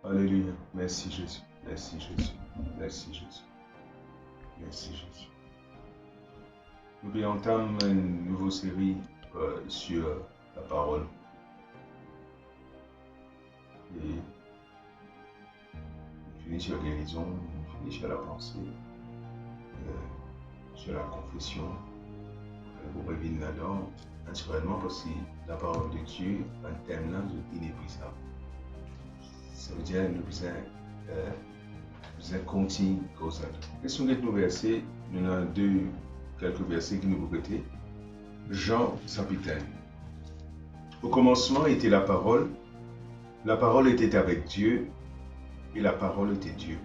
Alléluia. Merci Jésus. Merci Jésus. Merci Jésus. Merci Jésus. Nous entamons une nouvelle série sur la parole. Et on finit sur la guérison, on finit sur la pensée, sur la confession. Vous revenez là-dedans, naturellement, parce que la parole de Dieu, un thème là, est inépuisable. Ça veut dire que nous avons continué comme ça. Qu'est-ce que nous versets? Nous avons quelques versets qui nous répètent. Jean chapitre 1. Au commencement était la parole était avec Dieu, et la parole était Dieu.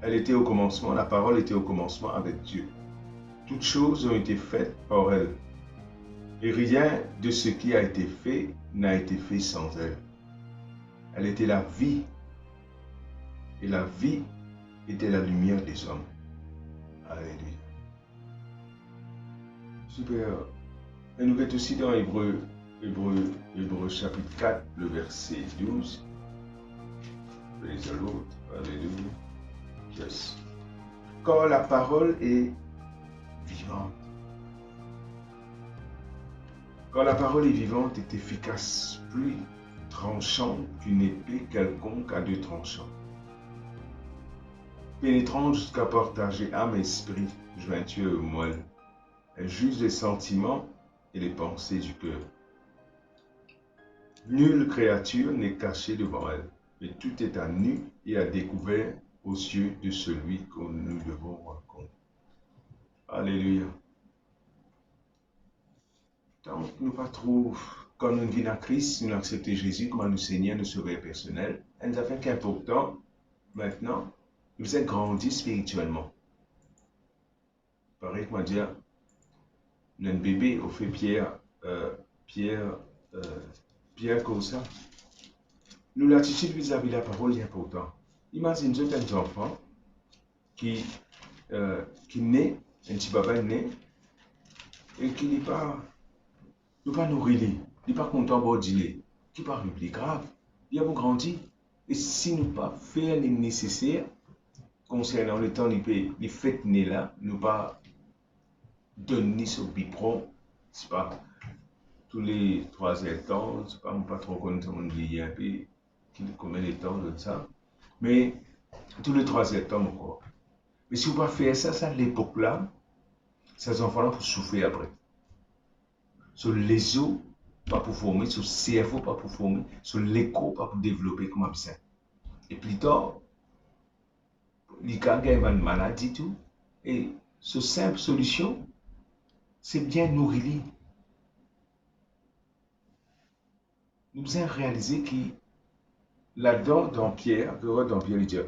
Elle était au commencement, la parole était au commencement avec Dieu. Toutes choses ont été faites par elle, et rien de ce qui a été fait n'a été fait sans elle. Elle était la vie, et la vie était la lumière des hommes. Alléluia. Super. Et nous sommes aussi dans Hébreu chapitre 4, le verset 12. Praise the Lord. Alléluia. Yes. Quand la parole est vivante. Quand la parole est vivante, est efficace, plus tranchante qu'une épée quelconque à deux tranchants, pénétrante jusqu'à partager âme et esprit, jointure et moelle. Elle juge les sentiments et les pensées du cœur. Nulle créature n'est cachée devant elle, mais tout est à nu et à découvert aux yeux de celui que nous devons rencontrer. Alléluia. Donc, nous pas trop, quand nous venons à Christ, nous acceptons Jésus comme notre Seigneur, notre Sauveur personnel. Et nous avons qu'important, maintenant, nous avons grandi spirituellement. Pareil que moi dire, un bébé, on fait Pierre comme ça. Nous, l'attitude vis-à-vis de la parole est important. Imagine certains enfants qui naît, un petit baba naît, et qui n'est pas nourri, il n'est pas content de dire, qui n'est pas rempli grave. Il a grandi. Et si nous pas faire le nécessaire concernant le temps, les fêtes nées là, nous pas donner ce biberon, c'est pas tous les 3 temps, c'est pas trop content de vieillir un peu, combien de temps de ça, mais tous les 3 temps encore. Mais si vous ne pas faire ça, à l'époque là, ces enfants-là pour souffrir après. Sur les os, pas pour former, sur le cerveau, pas pour former, sur l'écho, pas pour développer comme ça. Et plus tard, il y a une maladie, tout. Et ce simple solution, c'est bien nourrir. Nous avons réalisé que là-dedans, dans Pierre, il dit,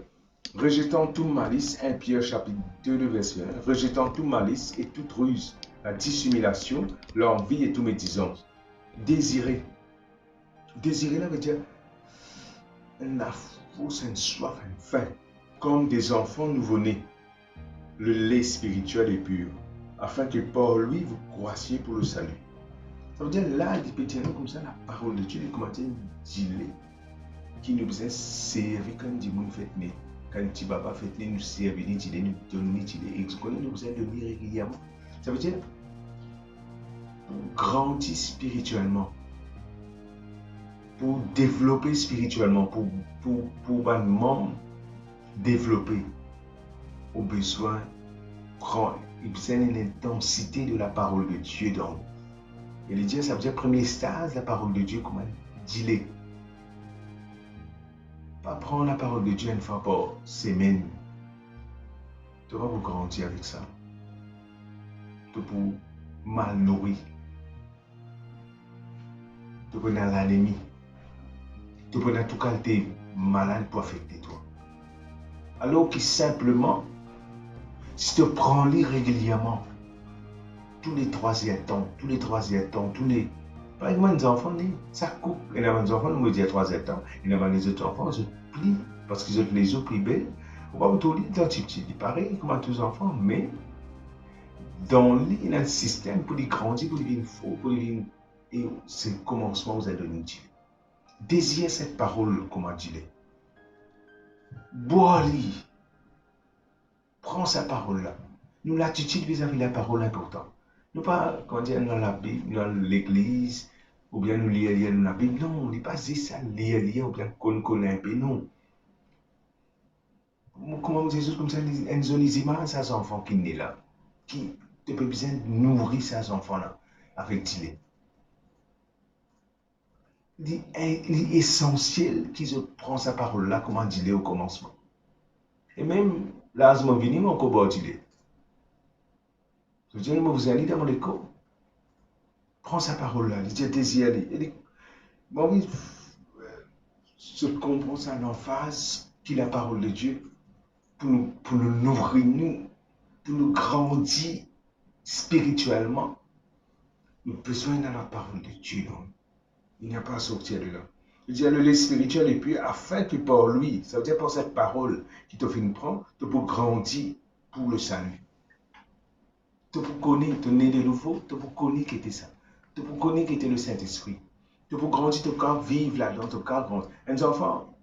rejetant tout malice, 1 Pierre chapitre 2, verset 1, rejetant tout malice et toute ruse, la dissimulation, l'envie et toute médisance. Désirer. Désirer là veut dire une force, une soif, une faim, comme des enfants nouveau-nés. Le lait spirituel est pur, afin que par lui vous croissiez pour le salut. Ça veut dire là, il peut dire comme ça, la parole de Dieu, il commence à dire qui nous a servi quand il nous fait né. Quand petit papa fait né, nous servir, nous donner, nous a donné régulièrement. Ça veut dire pour grandir spirituellement, pour développer spirituellement, pour un membre développer, au besoin, une intensité de la parole de Dieu dans nous. Et le dire, ça veut dire premier stage, la parole de Dieu, comment dis-le. Pas prendre la parole de Dieu une fois par semaine. Tu vas vous grandir avec ça. Tu pour mal nourrir. Tu peux dans l'anémie. Tu peux dans tout cas t'es malade pour affecter toi. Alors que simplement, si tu prends les régulièrement, tous les 3e temps, par exemple, les enfants, ça coupe. Et les enfants, nous me disent 3e temps. Et les autres enfants, ils plient parce qu'ils ont les autres plus belles. On va vous dire, dans petit, pareil, comme tous les enfants, mais dans le système pour les grandir, pour les vivre faux, pour les vivre. Et c'est le commencement, vous avez donné. Désirez cette parole, comment dire. bois-lui. Prends sa parole là. Nous l'attitude vis-à-vis de la parole importante. Nous pas quand on dans la Bible, dans l'église, ou bien nous lire dans la Bible. Non, on n'est pas ça, lire, ou bien qu'on connaît un peu, non. Comment Jésus comme ça, une zone images ces enfants qui naissent là, qui te peut besoin de nourrir ces enfants là, avec Tilé. Il est essentiel qu'ils prennent sa parole là, comme on dit au commencement. Et même là, je me venu, mon cobo Tilé. Je dis, vous allez dans mon école. Prends sa parole là, il dit désir. Il dit, bon, oui, je comprends ça en phase qui est la parole de Dieu pour nous nourrir, pour nous grandir spirituellement. Nous avons besoin de la parole de Dieu. Non? Il n'y a pas à sortir de là. Il dit, le lait spirituel et puis afin que par lui, ça veut dire par cette parole qui te fait prendre, tu peux grandir pour le salut. Tu peux connaître, tu né de nouveau, tu peux connaître qui était ça. Tu peux connaître qui était le Saint-Esprit. Tu peux grandir, tu peux vivre là-dedans, tu peux grandir. Un enfant,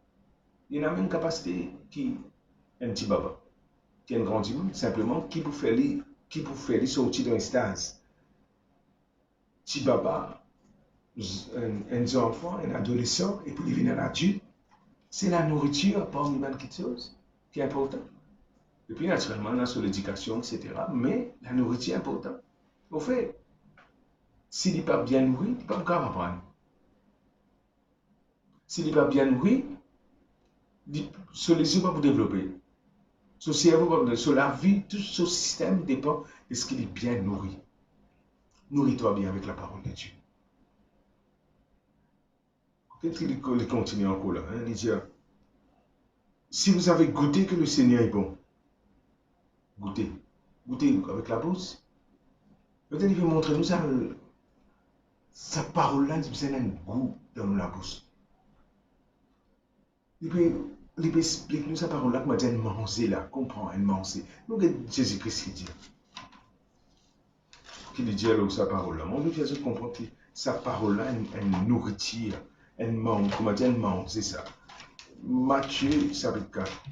il y a une capacité qui un petit baba, qui est un grand monde, simplement, qui peut faire sortir d'un stase. Petit baba, un enfant, un adolescent, et puis il devient un adulte, c'est la nourriture, parmi quelque chose qui est important. Et puis, naturellement, on a sur l'éducation, etc. Mais la nourriture est importante. Au fait, s'il n'est pas bien nourri, il ne peut pas encore apprendre. S'il n'est pas bien nourri, son les yeux ne vont pas développer. Son cerveau va pas développer. Sur la vie, tout ce système dépend de ce qu'il est bien nourri. Nourris-toi bien avec la parole de Dieu. Qu'est-ce qu'il continue encore là? Il dit, si vous avez goûté que le Seigneur est bon, goûtez. Goûtez avec la bouche. Peut-être qu'il veut montrer nous ça. Sa parole-là, c'est un goût dans la bouche. Il peut expliquer nous sa parole-là, comme elle manger là, comprend, elle manger. Nous, Jésus-Christ qui dit. Qui dit alors sa parole-là. Mon Dieu, Jésus comprend que sa parole-là, elle nourriture, elle mange, comment dire, elle mange, c'est ça. Matthieu, chapitre 4.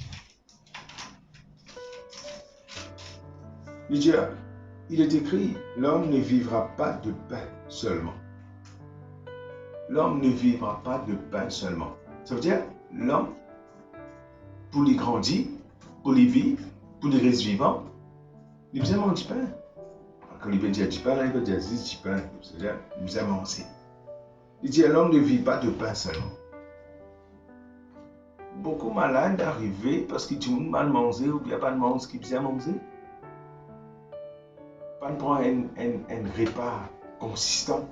Il dit, il est écrit, l'homme ne vivra pas de pain seulement. L'homme ne vivra pas de pain seulement. Ça veut dire, l'homme, pour les grandir, pour les vivre, pour les rester vivants, il a besoin de manger du pain. Quand il veut dire du pain, il veut dire du pain. C'est-à-dire, il a besoin de manger. Il dit, l'homme ne vit pas de pain seulement. Beaucoup de malades arrivent parce qu'ils ont mal mangé ou bien pas de manger ce qu'ils besoin manger. Pas de prendre un repas consistant.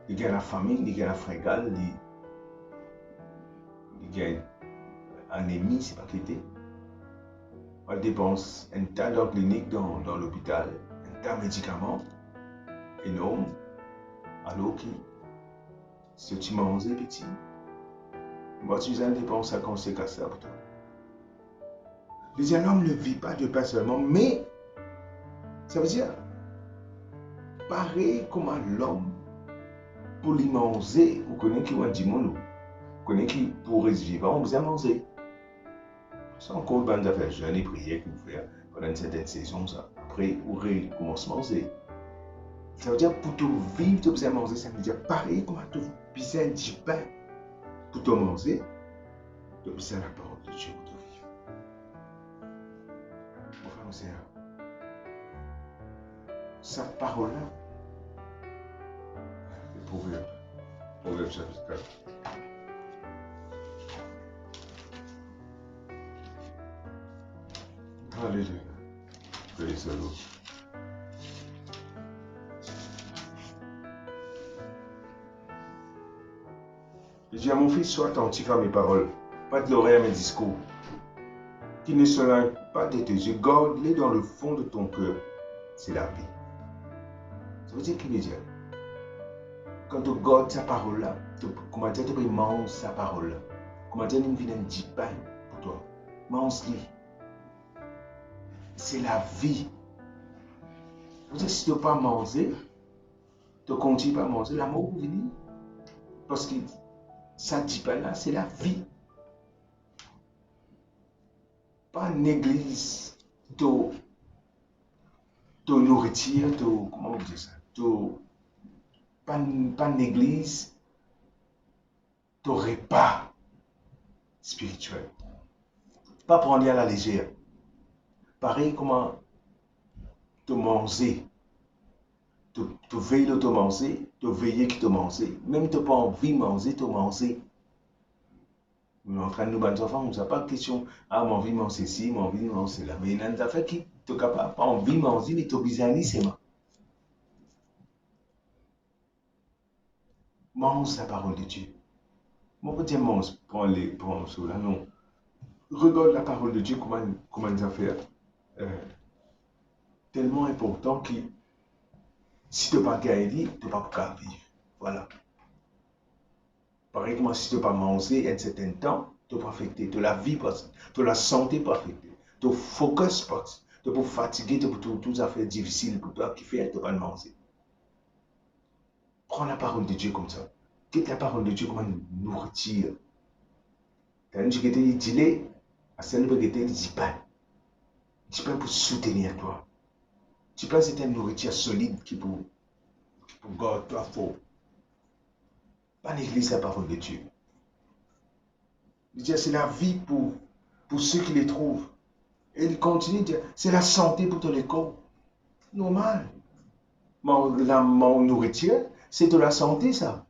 Il y a la famille, il y a la fringale, il y a anémie, c'est pas quitté. On dépense un tas de cliniques dans l'hôpital, un tas de médicaments énormes, alors que si tu manges petit, moi tu as une dépense à conséquence pour toi. Les hommes ne vivent pas de pain seulement, mais ça veut dire pareil comme l'homme pour les manger, vous connaissez qui va dire mon vous connaissez qui pour rester vivant, on vous a mangé. C'est encore une bande d'affaires jeunes et prières que vous faites pendant une certaine saison, ça. Après, vous recommencez à manger. Ça veut dire pour te vivre, tu besoin manger, ça veut dire pareil comme tu besoin du pain pour te manger, tu besoin la parole de Dieu pour te vivre. Mon frère, mon Seigneur, sa parole-là, le Proverbe chapitre 4. Alléluia. Praise the Lord. Il dit à mon fils, sois attentif à mes paroles, pas de l'oreille à mes discours, qui ne s'éloignent pas de tes yeux, garde-les dans le fond de ton cœur. C'est la vie. Ça veut dire qu'il veut dire, quand tu gardes sa parole-là, comment dire, tu peux manger sa parole-là. Comment dire, il vient du pain pour toi. Mange-les. C'est la vie. Ça veut dire, si tu ne peux pas manger, tu continues pas à manger, la mort va venir. Parce que ça dit pas là, c'est la vie. pas néglige ton nourriture, comment on dit ça, pas néglige ton repas spirituel. Pas prendre à la légère. Pareil comment te manger, te veiller de te manger, te veiller qui te manger. Même tu n'as pas envie de manger, te manger. On est en train de nous battre enfants, on n'a pas de question, ah, mon envie de manger ci, mon envie de manger là. Mais il y a des affaires qui ne capable pas envie de manger, mais tu es besoin de mange la parole de Dieu. Mon petit mange, prends cela, non. Regarde la parole de Dieu, comment nous a fait. Tellement important que si tu n'as pas gagné, tu n'as pas pouvoir vivre. Voilà. Pareil comme si tu n'as pas mangé un certain temps, tu n'as pas affecté. Tu la vie, tu la santé pas affectée. Tu focus pas. Tu peux fatiguer, tu peux tout ça fait difficile pour toi qui fait, tu n'as pas manger. Prends la parole de Dieu comme ça. Quitte la parole de Dieu comme une nourriture. Tu as une chose qui te dit, à celle qui te dit pas. Tu peux pour soutenir toi. Tu peux c'est une nourriture solide qui peut garder toi fort. Pas négliger la parole de Dieu. C'est la vie pour ceux qui les trouvent. Et il continue de dire, c'est la santé pour tous les corps. Normal. Mon nourriture, c'est de la santé, ça.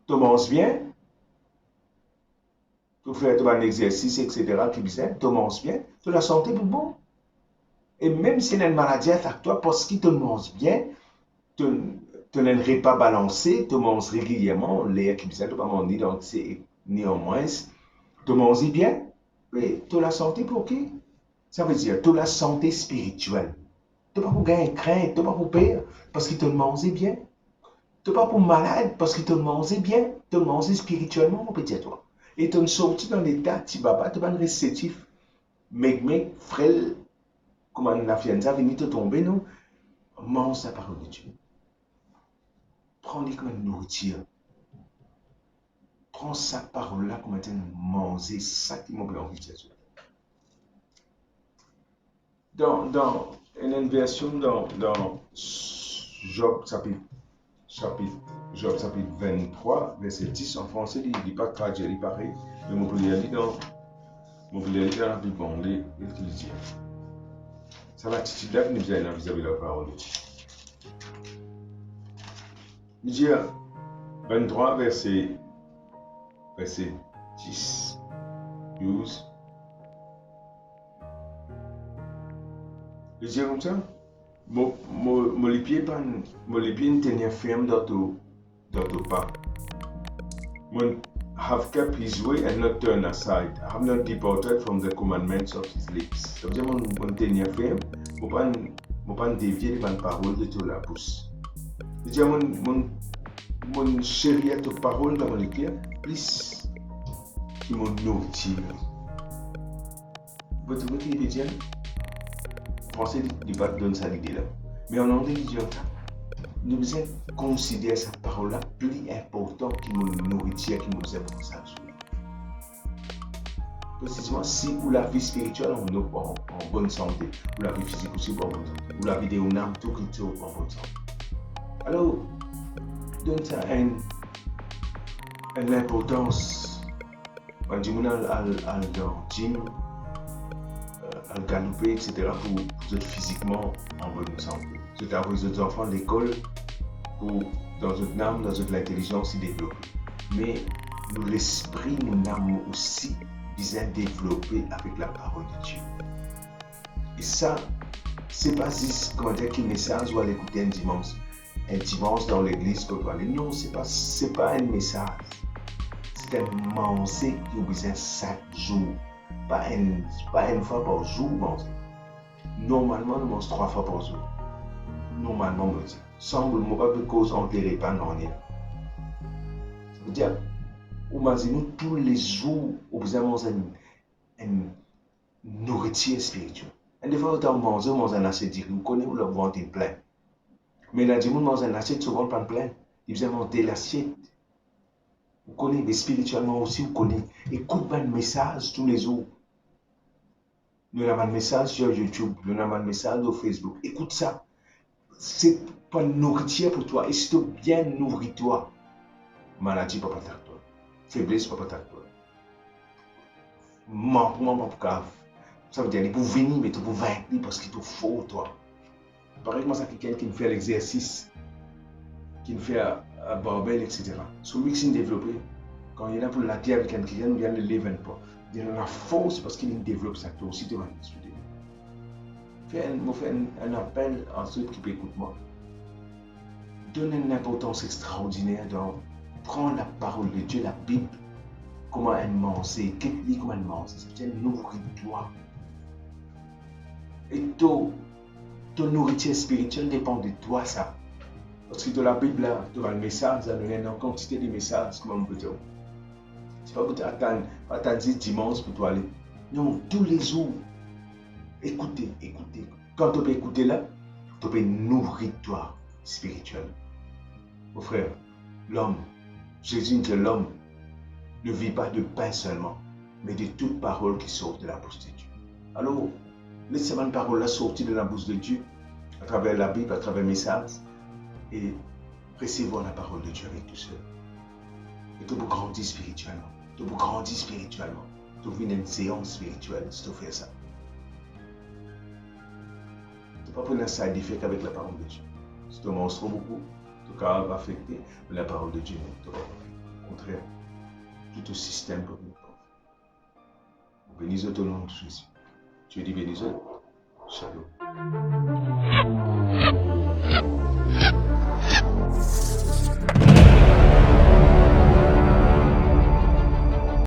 Tu manges bien, tu fais un exercice, etc., tu manges bien, tu la santé pour bon. Et même si il y a une maladie à toi, parce que tu manges bien, tu n'es pas balancé, tu manges régulièrement, l'air qui bizarre, tu ne pas manger, donc c'est néanmoins, tu manges bien, mais tu as la santé pour qui? Ça veut dire, tu as la santé spirituelle. Tu n'as pas pour gagner crainte, tu n'as pas pour peur, parce que tu manges bien. Tu n'es pas pour malade, parce que tu manges bien, tu manges spirituellement, on peut dire toi. Et tu es sorti dans l'état, tu vas pas, tu vas réceptif. Mais, frère, comment la fianza vient te tomber, non? Mange la parole de Dieu. Prends-les comme une nourriture. Prends sa parole-là comme étant manger, ça qui m'a envie de dire. Dans une version dans Job chapitre 23, verset 10, en français, il ne dit pas traduire, il pareil, mais on peut lire dans la Bible, on lit, il dit. C'est l'attitude-là que nous avons vis-à-vis de la parole de Dieu. Il dit 23, verset 10, 12. Il dit comme ça, mon les pieds ne tenaient ferme dans ton pas. Mon have kept his way and not turned aside. I have not departed from the commandments of his lips. Ça veut dire mon tenir ferme, mon pas dévier les paroles de toute la bouche. Il dit mon chéri toute parole dans mon cœur, plus qui mon nourriture. Vous trouvez qu'il veut dire? Français ne va pas donner ça l'idée là. Mais en anglais, il dit nous devons considérer cette parole-là plus importante que mon nourriture, qui nous aime pour ça. Précisément, si ou la vie spirituelle en bonne santé, ou la vie physique aussi en bonne santé, ou la vie de l'âme, tout qui est en bonne santé. Alors, donne ça une importance. Quand je suis dans gym, à galoper, etc., pour être physiquement en bonne santé. C'est avoir les autres enfants de l'école pour dans notre âme, dans notre intelligence s'y développer. Mais l'esprit, mon âme aussi, bien développé avec la parole de Dieu. Et ça, c'est pas juste comment dire qu'un message ou à l'écouter un dimanche dans l'église pour parler. Non, c'est pas un message. C'est un manger qui est besoin chaque jour. Pas une fois par jour, manger. Normalement, nous mangeons 3 fois par jour. Normalement, on dit. Semble, moi, pas de cause enterrée, pas non. Ça veut dire, on mange nous tous les jours, on besoin de manger une nourriture spirituelle. Et des fois, on mange un assiette, vous connaissez, le ventre est plein. Mais là, on mange un assiette, souvent pas plein. Il besoin de monter l'assiette. Vous connaissez, mais spirituellement aussi, vous connaissez. Écoute le message tous les jours. Nous avons un message sur YouTube, nous avons un message sur Facebook. Écoute ça. C'est pas une nourriture pour toi. Et si tu bien nourris toi, maladie pas t'attaquer toi. Faiblesse pas t'attaquer toi. Manquement pas grave. Ça veut dire qu'il faut venir, mais tu peux vaincre parce qu'il te faut toi. Pareil comme ça, quelqu'un qui fait l'exercice, qui fait à barbell, etc. Celui qui s'est développé, quand il y en a pour la terre avec un client, il y a le lever pas. Il y a la force parce qu'il développe ça toi aussi, tu vas discuter. Je fais un appel à ceux qui écoutent moi. Donne une importance extraordinaire dans prendre la parole de Dieu, la Bible, comment elle mange, qu'elle lit, comment elle mange. Ça veut dire nourris-toi. Et ton nourriture spirituelle dépend de toi, ça. Parce que dans la Bible, là, tu as le message, il y a une quantité de messages, comme on peut dire. C'est pas pour attendre dimanche pour toi aller. Non, tous les jours, écoutez. Quand tu peux écouter là, tu peux nourrir toi spirituellement. Mon frère, l'homme, Jésus dit que l'homme ne vit pas de pain seulement, mais de toute parole qui sort de la bouche de Dieu. Alors, laissez une parole là sortir de la bouche de Dieu, à travers la Bible, à travers les messages, et recevoir la parole de Dieu avec tout seul. Et tu peux grandir spirituellement. Tu peux vivre une séance spirituelle si tu fais ça. Tu ne peux pas prendre un side effect avec la parole de Dieu. Si tu manges trop beaucoup, ton corps va affecter la parole de Dieu. Au contraire, tout le système peut venir. Bénis ton nom de Jésus. Tu es dit bénis. Shalom.